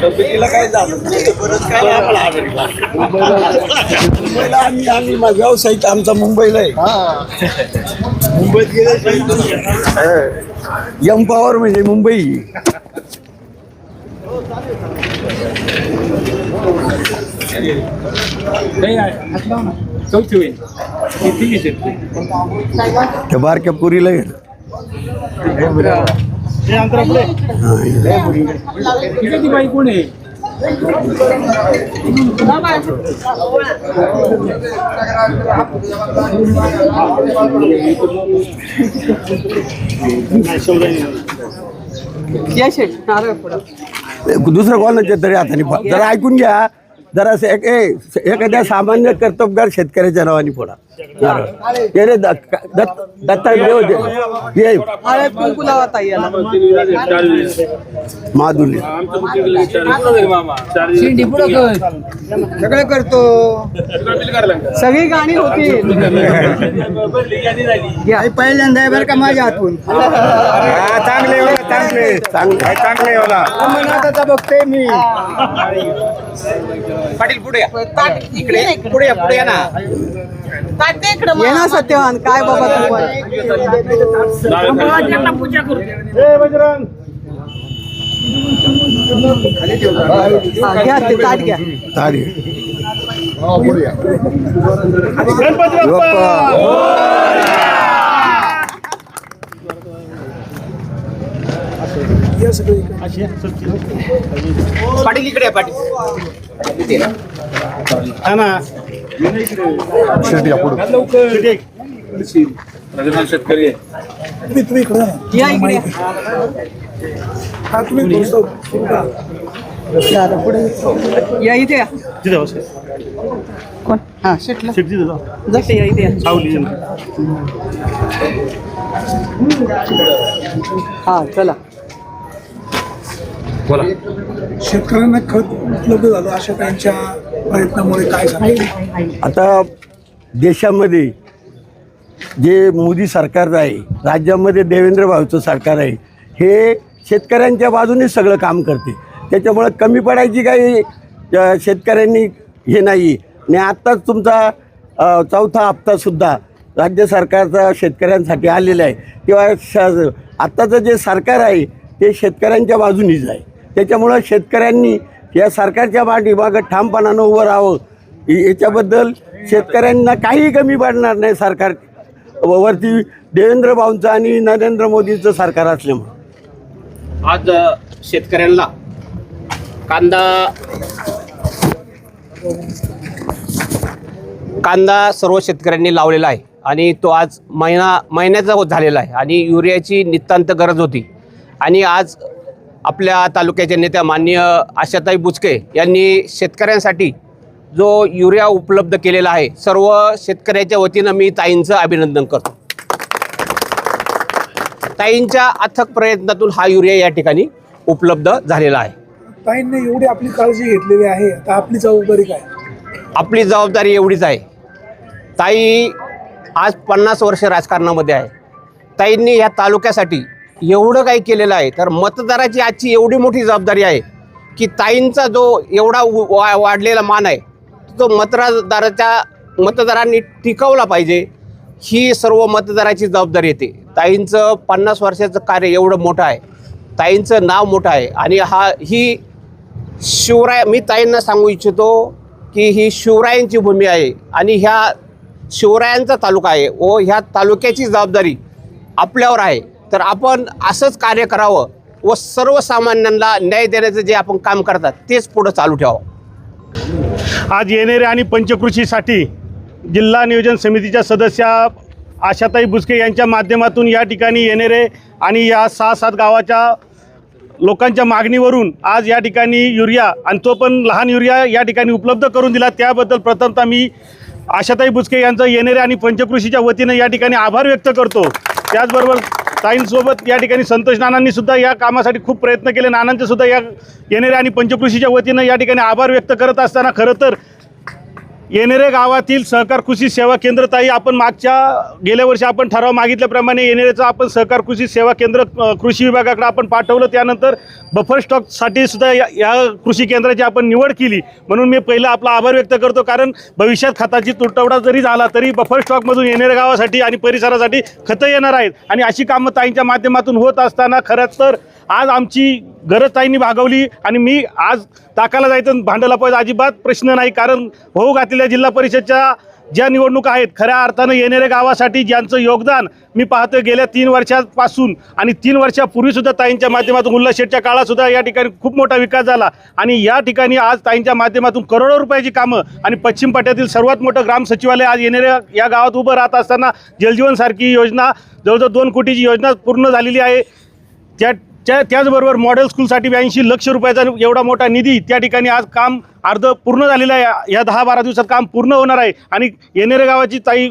तब्येतीला काय झालं परत काय मुंबईला आम्ही व्यावसायिक आमचा मुंबईला आहे. मुंबईत गेले एम पॉवर म्हणजे मुंबई. त्या बारक्या पुरीला बाई कोण आहे? दुसरं कोणाच्या तरी हाताने जरा ऐकून घ्या. जरा एखाद्या सामान्य कर्तबगार शेतकऱ्याच्या नावाने फोडा. दत्ता माधुर्य सगळं करतो. सगळी गाणी होती. पहिल्यांदा बरं का माझ्या हातून चांगले चांगले चांगले चांगले मनाचा बघते मी. पाटील पुढे या. इकडे पुढे या. पुढे या ना. ये ना सत्यवान. काय बाबा तू घ्या ते ताट घ्या. पाटील इकडे या. पाटील शेतकरी या इकडे. या इथे या. कोण? हा शेटला जसे या इथे या. हा चला. शेतकऱ्यांना खत उपलब्ध झालं अशा त्यांच्या प्रयत्नामुळे काय झालं? आता देशामध्ये जे मोदी सरकार आहे, राज्यामध्ये देवेंद्र भाऊचं सरकार आहे, हे शेतकऱ्यांच्या बाजूने सगळं काम करते. त्याच्यामुळे कमी पडायची काही शेतकऱ्यांनी हे नाही. आणि आत्ताच तुमचा चौथा हप्तासुद्धा राज्य सरकारचा शेतकऱ्यांसाठी आलेला आहे. तेव्हा आत्ताचं जे सरकार आहे ते शेतकऱ्यांच्या बाजूनीच आहे. त्याच्यामुळं शेतकऱ्यांनी या सरकारच्या पाठीमागं ठामपणानं उभं राहावं. याच्याबद्दल शेतकऱ्यांना काही कमी पडणार नाही. सरकार वरती देवेंद्र भाऊंचं आणि नरेंद्र मोदींचं सरकार असल्यामुळं आज शेतकऱ्यांना कांदा सर्व शेतकऱ्यांनी लावलेला आहे आणि तो आज महिन्याचा झालेला आहे आणि युरियाची नितांत गरज होती. आणि आज आपल्या तालुक्याच्या नेत्या माननीय आशाताई बुचके यांनी शेतकऱ्यांसाठी जो युरिया उपलब्ध केलेला आहे, सर्व शेतकऱ्याच्या वतीनं मी ताईंचं अभिनंदन करतो. ताईंच्या अथक प्रयत्नातून हा युरिया या ठिकाणी उपलब्ध झालेला आहे. ताईंनी एवढी आपली काळजी घेतलेली आहे, आता आपली जबाबदारी काय? आपली जबाबदारी एवढीच आहे. ताई आज 50 वर्ष राजकारणामध्ये आहे. ताईंनी ह्या तालुक्यासाठी एवढं काही केलेलं आहे. तर मतदाराची आजची एवढी मोठी जबाबदारी आहे की ताईंचा जो एवढा वाढलेला मान आहे तो मतदारांनी टिकवला पाहिजे. ही सर्व मतदाराची जबाबदारी येते. ताईंचं 50 वर्षाचं कार्य एवढं मोठं आहे. ताईंचं नाव मोठं आहे आणि ही मी ताईंना सांगू इच्छितो की ही शिवरायांची भूमी आहे आणि ह्या शिवरायांचा तालुका आहे व ह्या तालुक्याची जबाबदारी आपल्यावर आहे. तर आपण असंच कार्य करावं व सर्वसामान्यांना न्याय देण्याचं जे आपण काम करतात तेच पुढं चालू ठेवावं. आज येणेरे आणि पंचकृषीसाठी जिल्हा नियोजन समितीच्या सदस्या आशाताई बुचके यांच्या माध्यमातून या ठिकाणी येणेरे आणि या 6-7 गावाच्या लोकांच्या मागणीवरून आज या ठिकाणी युरिया आणि तो पण लहान युरिया या ठिकाणी उपलब्ध करून दिला. त्याबद्दल प्रथमतः मी आशाताई बुचके यांचं येणेरे आणि पंचकृषीच्या वतीनं या ठिकाणी आभार व्यक्त करतो. त्याचबरोबर ताईंसोबत या ठिकाणी संतोष नानांनी सुद्धा या कामासाठी खूप प्रयत्न केले. नानांचे सुद्धा या येणेरे आणि पंचकृषीच्या वतीनं या ठिकाणी आभार व्यक्त करत असताना खरं तर येणेरे गावातील सहकार कृषी सेवा केंद्र ताई आपण गेल्या वर्षी आपण ठराव मागितल्याप्रमाणे येणेरेचं आपण सहकार कृषी सेवा केंद्र कृषी विभागाकडे आपण पाठवलं. त्यानंतर बफर स्टॉकसाठी सुद्धा या कृषी केंद्राची आपण निवड केली. म्हणून मी पहिला आपला आभार व्यक्त करतो, कारण भविष्यात खताची तुटवडा जरी झाला तरी बफर स्टॉकमधून येणेरे गावासाठी आणि परिसरासाठी खतं येणार आहेत. आणि अशी कामं ताईंच्या माध्यमातून होत असताना खरंच तर आज आमची गरज ताईंनी भागवली. आणि मी आज टाकायला जायचं भांडायला पाहिजे अजिबात प्रश्न नाही, कारण होऊ घातलेल्या जिल्हा परिषदच्या ज्या निवडणुका आहेत खऱ्या अर्थानं येणेरे गावासाठी ज्यांचं योगदान मी पाहतो गेल्या 3 वर्षांपासून आणि 3 वर्षापूर्वीसुद्धा ताईंच्या माध्यमातून उल्हास शेठच्या काळातसुद्धा या ठिकाणी खूप मोठा विकास झाला. आणि या ठिकाणी आज ताईंच्या माध्यमातून करोडो रुपयाची कामं आणि पश्चिम पट्ट्यातील सर्वात मोठं ग्राम सचिवालय आज येणेरे या गावात उभं राहत असताना जलजीवनसारखी योजना जवळजवळ 2 कोटीची योजना पूर्ण झालेली आहे. त्याचबरोबर मॉडेल स्कूलसाठी 82 लक्ष रुपयाचा एवढा मोठा निधी त्या ठिकाणी आज काम अर्ध पूर्ण झालेलं आहे. या 10-12 दिवसात काम पूर्ण होणार आहे. आणि येणेरे गावाची ताई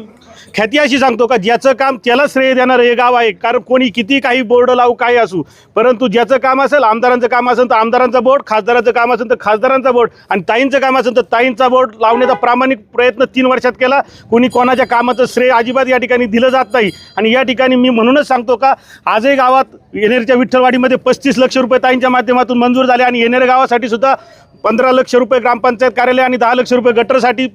ख्याती अशी सांगतो का ज्याचं काम त्याला श्रेय देणारं हे गाव आहे. कारण कोणी किती काही बोर्ड लावू काही असू, परंतु ज्याचं काम असेल, आमदारांचं काम असेल तर आमदारांचा बोर्ड, खासदारांचं काम असेल तर खासदारांचा बोर्ड, आणि ताईंचं काम असेल तर ताईंचा बोर्ड लावण्याचा प्रामाणिक प्रयत्न 3 वर्षात केला. कोणी कोणाच्या कामाचं श्रेय अजिबात या ठिकाणी दिलं जात नाही. आणि या ठिकाणी मी म्हणूनच सांगतो का आजही गावात येणेरच्या विठ्ठलवाडीमध्ये 35 लक्ष रुपये ताईंच्या माध्यमातून मंजूर झाले. आणि येणेरे गावासाठी सुद्धा 15 लक्ष रुपये ग्रामपंचायत कार्यालय आणि 10 लक्ष रुपये गटरसाठी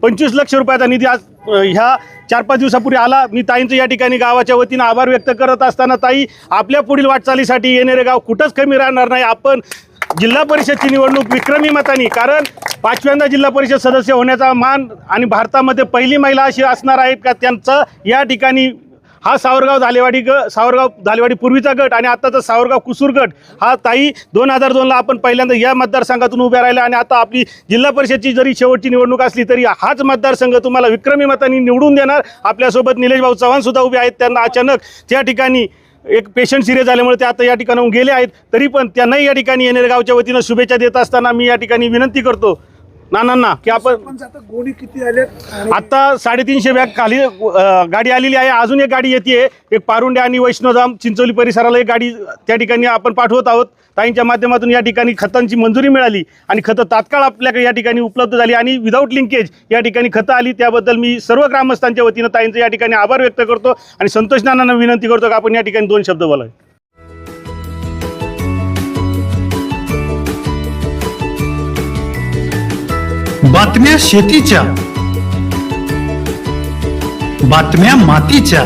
25 लक्ष रुपयाचा निधी आज ह्या 4-5 दिवसापूर्वी आला. मी ताईंचं या ठिकाणी गावाच्या वतीनं आभार व्यक्त करत असताना ताई आपल्या पुढील वाटचालीसाठी येणेरे गाव कुठंच कमी राहणार नाही. आपण जिल्हा परिषदची निवडणूक विक्रमी मताने, कारण 5व्यांदा जिल्हा परिषद सदस्य होण्याचा मान आणि भारतामध्ये पहिली महिला अशी असणार आहेत का त्यांचं या ठिकाणी हा सावरगाव धालेवाडी पूर्वीचा गट आणि आताचा सावरगाव कुसूर गट हा ताई 2002ला आपण पहिल्यांदा या मतदारसंघातून उभ्या राहिल्या. आणि आता आपली जिल्हा परिषदची जरी शेवटची निवडणूक असली तरी हाच मतदारसंघ तुम्हाला विक्रमी मतांनी निवडून देणार. आपल्यासोबत निलेश भाऊ चव्हाण सुद्धा उभे आहेत. त्यांना अचानक त्या ठिकाणी एक पेशंट सिरियस झाल्यामुळे ते आता या ठिकाणाहून गेले आहेत. तरी पण त्यांनाही या ठिकाणी येणेरे गावच्या वतीनं शुभेच्छा देत असताना मी या ठिकाणी विनंती करतो नानांना की आपण आता गोणी किती आले? आता 350 बॅग खाली गाडी आलेली आहे. अजून एक गाडी येते, एक पारुंडे आणि वैष्णोधाम चिंचोली परिसराला एक गाडी त्या ठिकाणी आपण पाठवत आहोत. ताईंच्या माध्यमातून या ठिकाणी खतांची मंजुरी मिळाली आणि खतं तात्काळ आपल्याकडे या ठिकाणी उपलब्ध झाली आणि विदाऊट लिंकेज या ठिकाणी खतं आली. त्याबद्दल मी सर्व ग्रामस्थांच्या वतीनं ताईंचं या ठिकाणी आभार व्यक्त करतो आणि संतोष नानांना विनंती करतो की आपण या ठिकाणी 2 शब्द बोलावे. बातम्या शेतीच्या, बातम्या मातीच्या,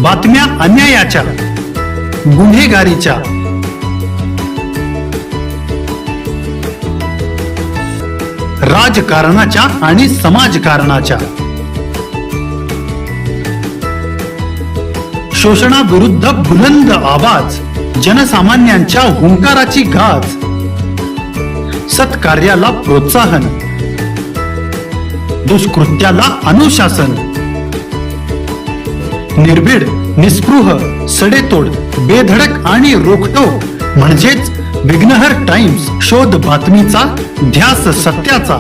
बातम्या अन्यायाच्या, गुन्हेगारीच्या, राजकारणाच्या आणि समाजकारणाच्या, शोषणाविरुद्ध बुलंद आवाज, जनसामान्यांच्या हुंकाराची गाज, सत्कार्याला प्रोत्साहन, दुष्कृत्याला अनुशासन, निर्भीड, निस्पृह, सडेतोड, बेधडक आणि रोखटोक म्हणजेच विघ्नहर टाइम्स. शोध बातमीचा, ध्यास सत्याचा.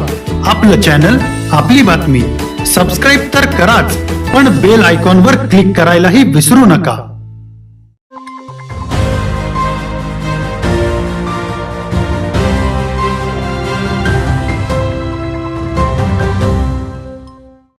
आपलं चॅनल, आपली बातमी. सबस्क्राईब तर कराच, पण बेल आयकॉनवर क्लिक करायलाही विसरू नका.